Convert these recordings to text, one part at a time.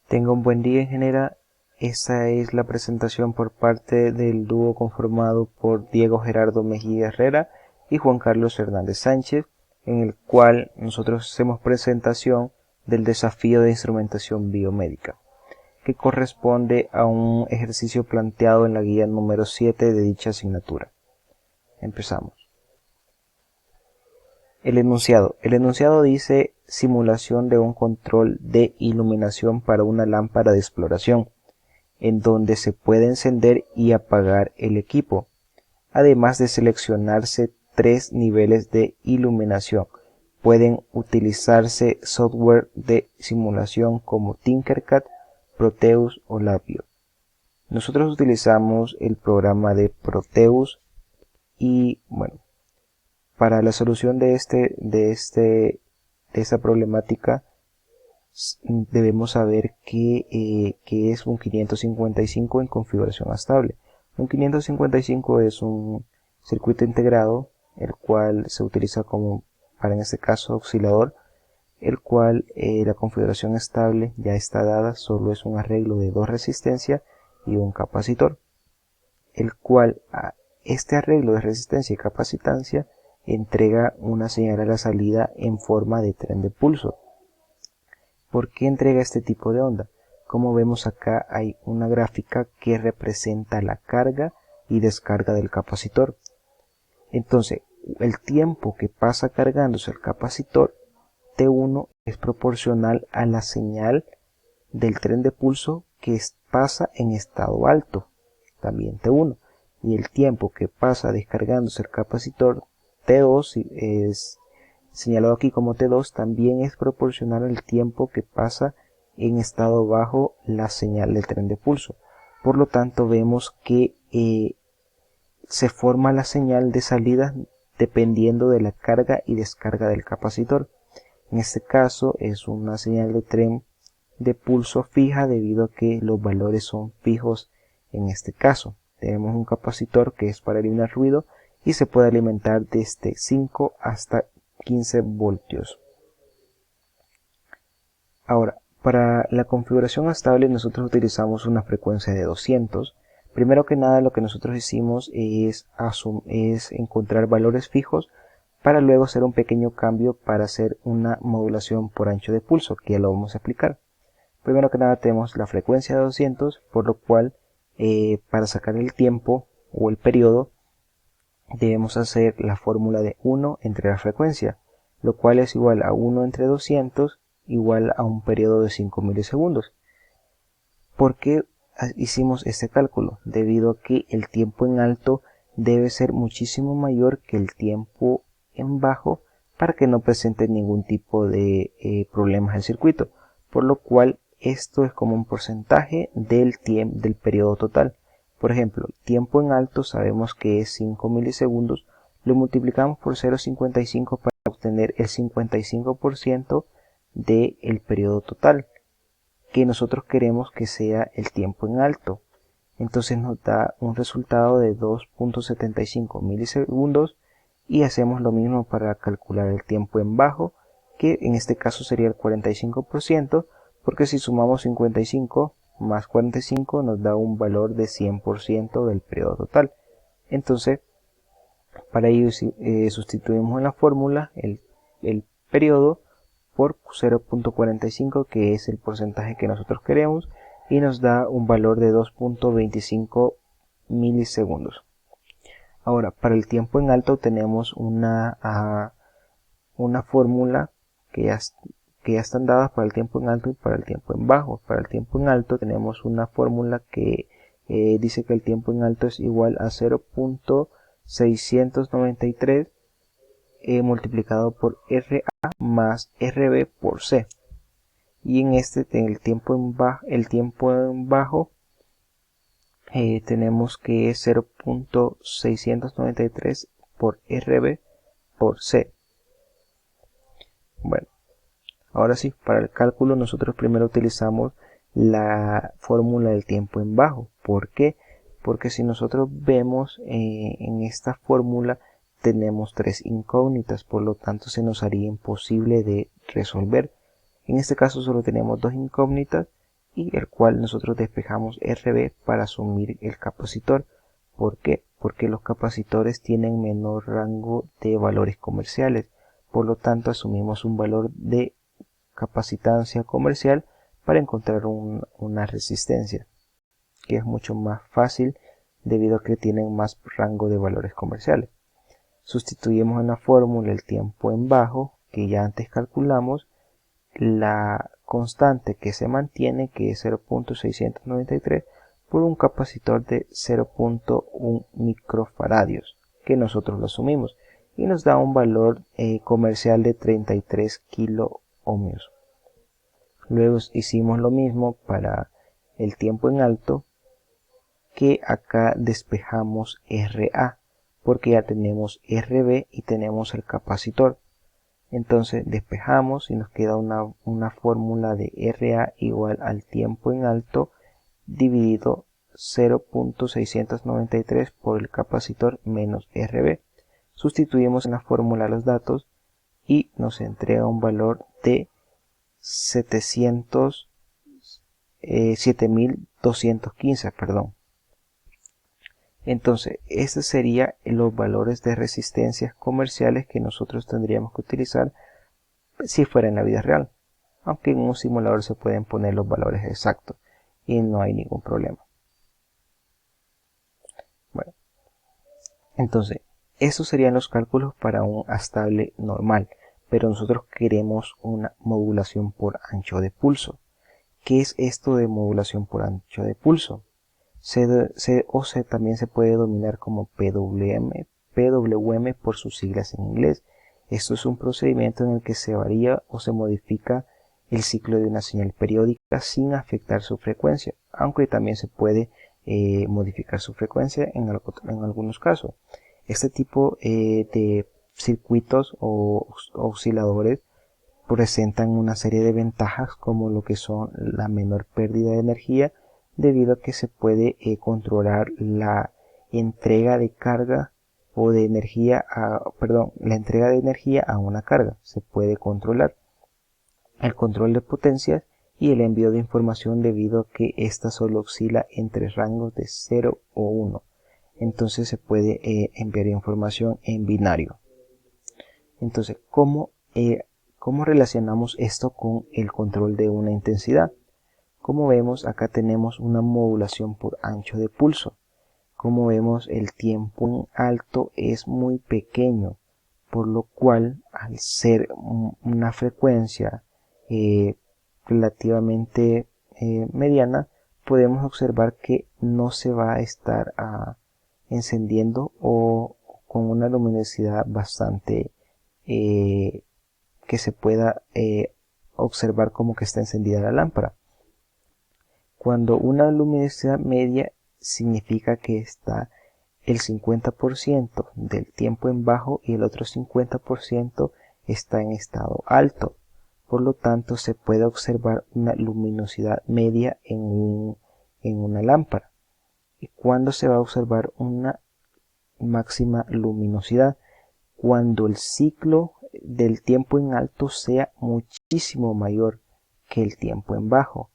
Tenga un buen día, ingeniera. Esta es la presentación por parte del dúo conformado por Diego Gerardo Mejía Herrera y Juan Carlos Hernández Sánchez, en el cual nosotros hacemos presentación del desafío de instrumentación biomédica, que corresponde a un ejercicio planteado en la guía número 7 de dicha asignatura. Empezamos. El enunciado dice simulación de un control de iluminación para una lámpara de exploración, en donde se puede encender y apagar el equipo, además de seleccionarse 3 niveles de iluminación. Pueden utilizarse software de simulación como Tinkercad, Proteus o Labview. Nosotros utilizamos el programa de Proteus y bueno, para la solución de esta problemática debemos saber que es un 555 en configuración estable. Un 555 es un circuito integrado, el cual se utiliza como, para en este caso, oscilador, el cual la configuración estable ya está dada, solo es un arreglo de 2 resistencias y un capacitor, el cual a este arreglo de resistencia y capacitancia entrega una señal a la salida en forma de tren de pulso. ¿Por qué entrega este tipo de onda? Como vemos acá hay una gráfica que representa la carga y descarga del capacitor. Entonces, el tiempo que pasa cargándose el capacitor T1 es proporcional a la señal del tren de pulso que pasa en estado alto, también T1. Y el tiempo que pasa descargándose el capacitor T2 es señalado aquí como T2, también es proporcional al tiempo que pasa en estado bajo la señal del tren de pulso. Por lo tanto, vemos que se forma la señal de salida dependiendo de la carga y descarga del capacitor. En este caso es una señal de tren de pulso fija debido a que los valores son fijos. En este caso tenemos un capacitor que es para eliminar ruido y se puede alimentar desde 5 hasta 15 voltios. Ahora, para la configuración estable nosotros utilizamos una frecuencia de 200. Primero que nada, lo que nosotros hicimos es encontrar valores fijos para luego hacer un pequeño cambio para hacer una modulación por ancho de pulso, que ya lo vamos a explicar. Primero que nada tenemos la frecuencia de 200, por lo cual para sacar el tiempo o el periodo debemos hacer la fórmula de 1 entre la frecuencia, lo cual es igual a 1 entre 200 igual a un periodo de 5 milisegundos. ¿Por qué hicimos este cálculo? Debido a que el tiempo en alto debe ser muchísimo mayor que el tiempo en bajo para que no presente ningún tipo de problemas del circuito, por lo cual esto es como un porcentaje del periodo total. Por ejemplo, el tiempo en alto sabemos que es 5 milisegundos, lo multiplicamos por 0,55 para obtener el 55% del periodo total, que nosotros queremos que sea el tiempo en alto. Entonces nos da un resultado de 2,75 milisegundos y hacemos lo mismo para calcular el tiempo en bajo, que en este caso sería el 45%, porque si sumamos 55 más 45 nos da un valor de 100% del periodo total. Entonces, para ello sustituimos en la fórmula el periodo por 0,45, que es el porcentaje que nosotros queremos, y nos da un valor de 2,25 milisegundos. Ahora, para el tiempo en alto tenemos una fórmula que ya están dadas para el tiempo en alto y para el tiempo en bajo. Para el tiempo en alto tenemos una fórmula que dice que el tiempo en alto es igual a 0,693 multiplicado por RA más RB por C. Y en el tiempo en bajo tenemos que es 0,693 por RB por C. Bueno, ahora sí, para el cálculo nosotros primero utilizamos la fórmula del tiempo en bajo. ¿Por qué? Porque si nosotros vemos en esta fórmula tenemos 3 incógnitas, por lo tanto se nos haría imposible de resolver. En este caso solo tenemos 2 incógnitas y el cual nosotros despejamos RB para asumir el capacitor. ¿Por qué? Porque los capacitores tienen menor rango de valores comerciales, por lo tanto asumimos un valor de capacitancia comercial para encontrar una resistencia, que es mucho más fácil debido a que tienen más rango de valores comerciales. Sustituimos en la fórmula el tiempo en bajo que ya antes calculamos, la constante que se mantiene, que es 0.693, por un capacitor de 0.1 microfaradios que nosotros lo asumimos, y nos da un valor comercial de 33 kilo ohmios. Luego hicimos lo mismo para el tiempo en alto, que acá despejamos RA porque ya tenemos RB y tenemos el capacitor. Entonces despejamos y nos queda una fórmula de RA igual al tiempo en alto dividido 0.693 por el capacitor menos RB. Sustituimos en la fórmula los datos y nos entrega un valor de 7215, perdón. Entonces, estos serían los valores de resistencias comerciales que nosotros tendríamos que utilizar si fuera en la vida real. Aunque en un simulador se pueden poner los valores exactos y no hay ningún problema. Bueno, entonces, esos serían los cálculos para un astable normal, pero nosotros queremos una modulación por ancho de pulso. ¿Qué es esto de modulación por ancho de pulso? También se puede denominar como PWM por sus siglas en inglés. Esto es un procedimiento en el que se varía o se modifica el ciclo de una señal periódica sin afectar su frecuencia, aunque también se puede modificar su frecuencia en algunos casos. Este tipo de circuitos o osciladores presentan una serie de ventajas, como lo que son la menor pérdida de energía, debido a que se puede controlar la entrega de carga o de energía la entrega de energía a una carga. Se puede controlar el control de potencias y el envío de información, debido a que ésta solo oscila entre rangos de 0 o 1. Entonces se puede enviar información en binario. Entonces, ¿cómo relacionamos esto con el control de una intensidad? Como vemos, acá tenemos una modulación por ancho de pulso. Como vemos, el tiempo alto es muy pequeño, por lo cual, al ser una frecuencia relativamente mediana, podemos observar que no se va a estar encendiendo o con una luminosidad bastante que se pueda observar como que está encendida la lámpara. Cuando una luminosidad media significa que está el 50% del tiempo en bajo y el otro 50% está en estado alto. Por lo tanto, se puede observar una luminosidad media en una lámpara. ¿Y cuándo se va a observar una máxima luminosidad? Cuando el ciclo del tiempo en alto sea muchísimo mayor que el tiempo en bajo,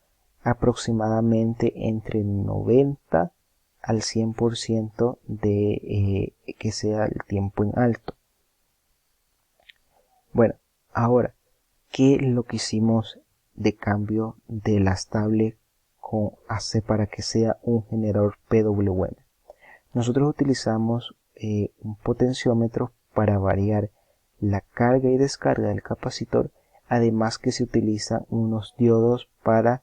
aproximadamente entre 90 al 100% de que sea el tiempo en alto. Bueno, ahora, ¿qué es lo que hicimos de cambio de la estable para que sea un generador PWM? Nosotros utilizamos un potenciómetro para variar la carga y descarga del capacitor, además que se utilizan unos diodos para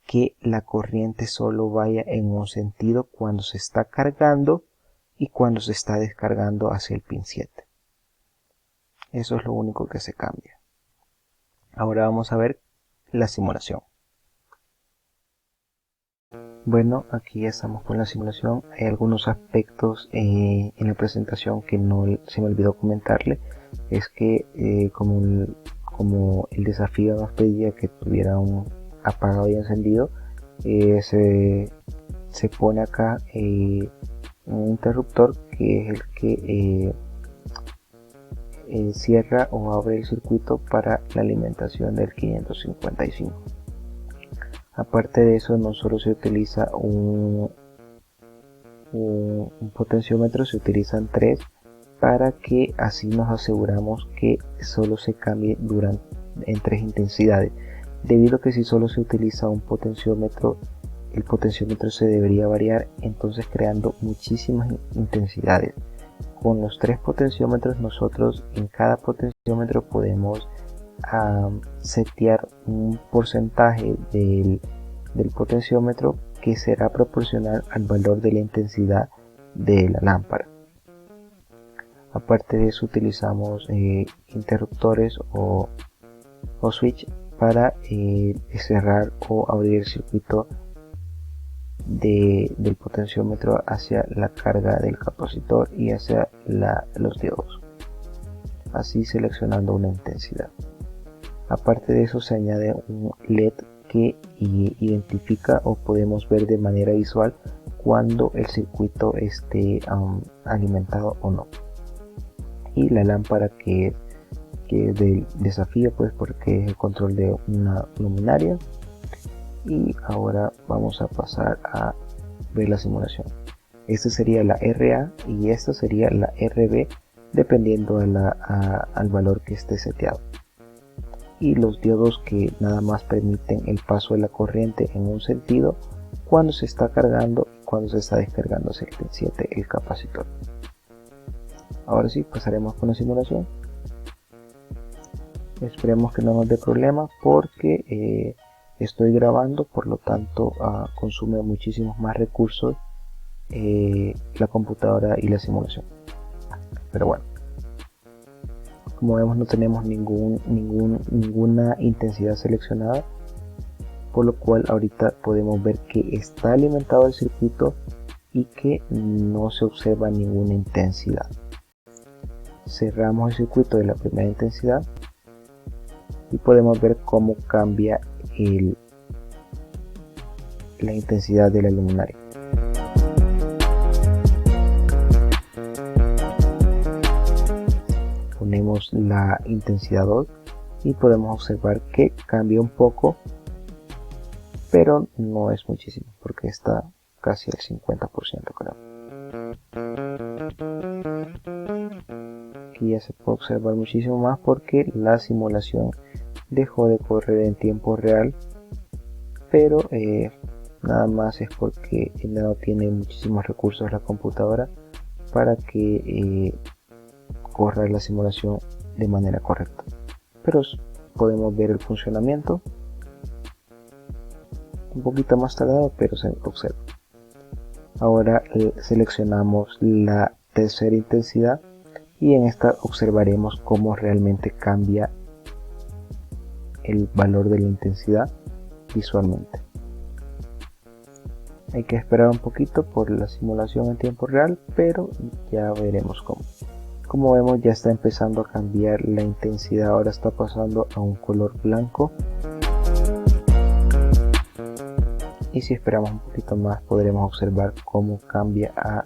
que la corriente solo vaya en un sentido cuando se está cargando y cuando se está descargando hacia el pin 7. Eso es lo único que se cambia. Ahora vamos a ver la simulación. Bueno, aquí ya estamos con la simulación. Hay algunos aspectos en la presentación que no se me olvidó comentarle. Es que como el desafío nos pedía que tuviera un apagado y encendido, se pone acá un interruptor que es el que cierra o abre el circuito para la alimentación del 555. Aparte de eso, no solo se utiliza un potenciómetro, se utilizan 3 para que así nos aseguramos que solo se cambie en 3 intensidades, debido a que si solo se utiliza un potenciómetro, el potenciómetro se debería variar, entonces creando muchísimas intensidades. Con los 3 potenciómetros, nosotros en cada potenciómetro podemos setear un porcentaje del potenciómetro que será proporcional al valor de la intensidad de la lámpara. Aparte de eso, utilizamos interruptores o switch para cerrar o abrir el circuito del potenciómetro hacia la carga del capacitor y hacia los diodos, así seleccionando una intensidad. Aparte de eso, se añade un LED que identifica o podemos ver de manera visual cuando el circuito esté alimentado o no. Y la lámpara que es del desafío, pues porque es el control de una luminaria. Y ahora vamos a pasar a ver la simulación. Esta sería la RA y esta sería la RB, dependiendo al valor que esté seteado. Y los diodos que nada más permiten el paso de la corriente en un sentido cuando se está cargando y cuando se está descargando hacia el capacitor. Ahora sí, pasaremos con la simulación. Esperemos que no nos dé problema porque estoy grabando, por lo tanto consume muchísimos más recursos la computadora y la simulación. Pero bueno, como vemos, no tenemos ninguna intensidad seleccionada, por lo cual ahorita podemos ver que está alimentado el circuito y que no se observa ninguna intensidad. Cerramos el circuito de la primera intensidad y podemos ver cómo cambia la intensidad de la luminaria. Ponemos la intensidad 2 y podemos observar que cambia un poco, pero no es muchísimo porque está casi al 50%, creo. Aquí ya se puede observar muchísimo más porque la simulación dejó de correr en tiempo real, pero nada más es porque no tiene muchísimos recursos la computadora para que corra la simulación de manera correcta. Pero podemos ver el funcionamiento un poquito más tardado, pero se observa. Ahora seleccionamos la tercera intensidad y en esta observaremos cómo realmente cambia el valor de la intensidad visualmente. Hay que esperar un poquito por la simulación en tiempo real, pero ya veremos cómo. Como vemos, ya está empezando a cambiar la intensidad, ahora está pasando a un color blanco. Y si esperamos un poquito más, podremos observar cómo cambia a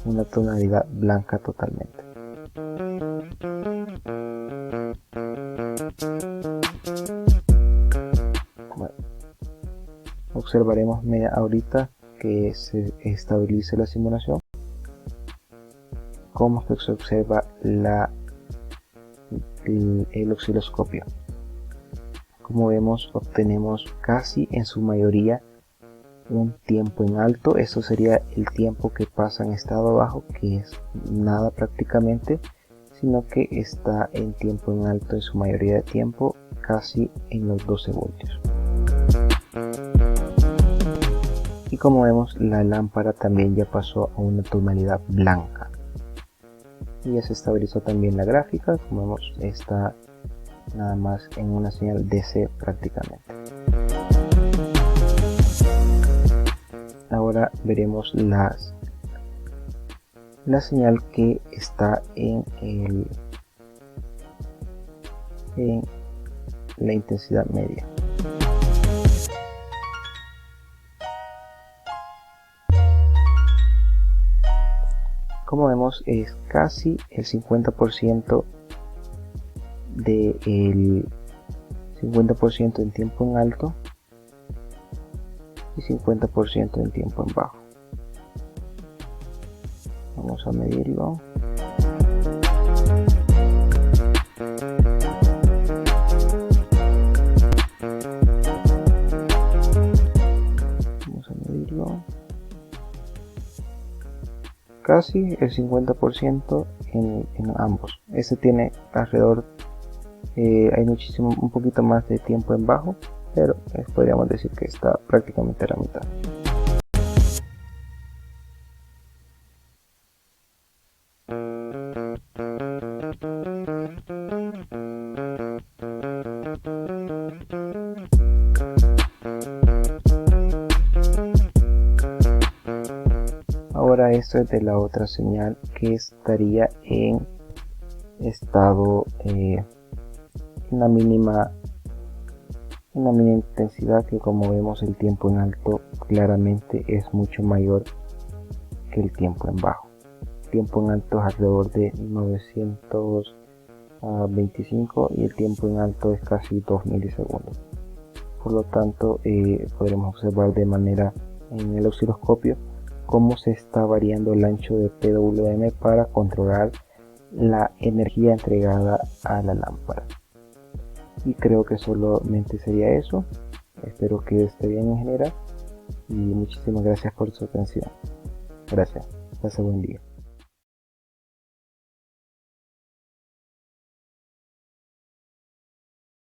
una tonalidad blanca totalmente. Bueno, observaremos ahorita que se estabilice la simulación, cómo que se observa el osciloscopio. Como vemos, obtenemos casi en su mayoría un tiempo en alto. Esto sería el tiempo que pasa en estado bajo, que es nada prácticamente, sino que está en tiempo en alto en su mayoría de tiempo, casi en los 12 voltios. Y como vemos, la lámpara también ya pasó a una tonalidad blanca y ya se estabilizó también la gráfica. Como vemos, está nada más en una señal DC prácticamente. Ahora veremos la señal que está en la intensidad media. Como vemos, es casi el 50% del 50% en tiempo en alto y 50% en tiempo en bajo. Vamos a medirlo. Vamos a medirlo. Casi el 50% en ambos. Este tiene alrededor, hay un poquito más de tiempo en bajo, pero podríamos decir que está prácticamente a la mitad. Ahora esto es de la otra señal, que estaría en estado en la mínima intensidad, que como vemos el tiempo en alto claramente es mucho mayor que el tiempo en bajo. El tiempo en alto es alrededor de 925 y el tiempo en alto es casi 2 milisegundos. Por lo tanto, podremos observar de manera en el osciloscopio cómo se está variando el ancho de PWM para controlar la energía entregada a la lámpara. Y creo que solamente sería eso. Espero que esté bien en general y muchísimas gracias por su atención. Gracias. Pase buen día.